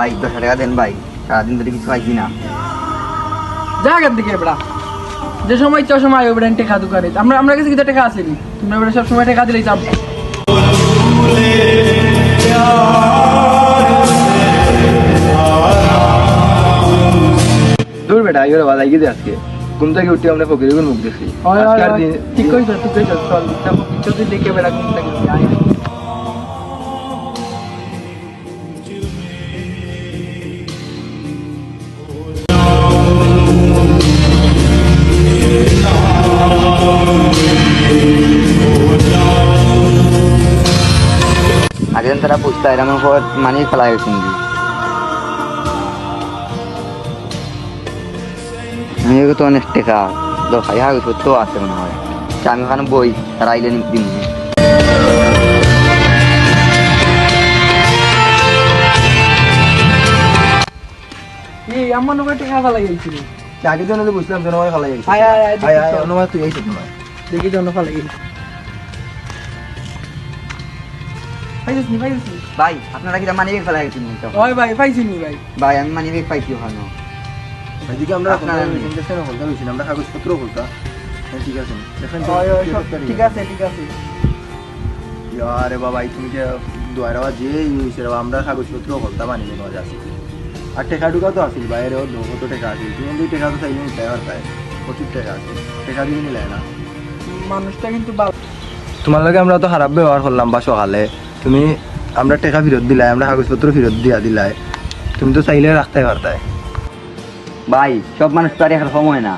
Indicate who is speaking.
Speaker 1: ভাই 10 টাকা দেন ভাই, সারাদিন ধরে কিছু খাইছি না।
Speaker 2: জায়গার দিকে বেড়া, যে সময় ইচ্ছা সময় আয়ো বেড়া টেকা দোকানে। আমরা কাছে কিছু টাকা আসেনি, তোমরা বেড়া সব সময় টাকা দিলেই যাব।
Speaker 3: দূর বেটা আইও ভালো লাগি আজকে ঘুম থেকে উঠে আমরা ফকিরের মুখ দেখি।
Speaker 2: ঠিক কইছ ঠিক কইছ, চল যদি দেখে বেড়া ঘুম থেকে আয়।
Speaker 1: আগে দিন তারা বুঝতে হয় আমার পর মানিয়ে ফেলা গেছে আমি তো অনেক টাকা দরকারি কাগজপত্র আছে মনে হয়, আমি ওখানে বই তারা আইলে দিন।
Speaker 2: এই আমার নগর টাকা ভালো লাগিয়েছিল।
Speaker 3: আগে তো বুঝলাম যেন ভালো লাগে।
Speaker 2: আয় আয় আয়
Speaker 3: অন্যবার তুই এইসব নয়
Speaker 2: দেখি জন্য ভালো লাগিয়েছিল। পাইছিস
Speaker 1: ভাই আপনারা কি মানিয়ে ফেলা গেছে?
Speaker 2: ওই ভাই পাইছি নি ভাই?
Speaker 1: ভাই আমি মানিয়ে পাইছি ওখানে।
Speaker 3: এদিকে আমরা
Speaker 1: আপনারা
Speaker 3: আমরা কাগজপত্র বলতাম। ঠিক আছে
Speaker 2: ঠিক আছে ঠিক আছে।
Speaker 3: আরে বাবা তুমি যে দোয়ারা যে হয়েছে আমরা কাগজপত্র বলতাম আনিলে মজা আছে। আর টেকা ঢুকা তো আসিল বাইরে কত টাকা আছে, তুমি 2 টাকা তো চাইলে নিতে পারতায়, প্রচুর টাকা আছে, টাকা দিয়ে নিলে না।
Speaker 2: মানুষটা কিন্তু ভালো।
Speaker 3: তোমার লগে আমরা তো খারাপ ব্যবহার করলাম বা সকালে, তুমি আমরা টাকা ফেরত দিলাই, আমরা কাগজপত্র ফেরত দিয়া দিলাই, তুমি তো চাইলে রাখতে পারতায়।
Speaker 1: ভাই সব মানুষ তো আর এখন সময় না।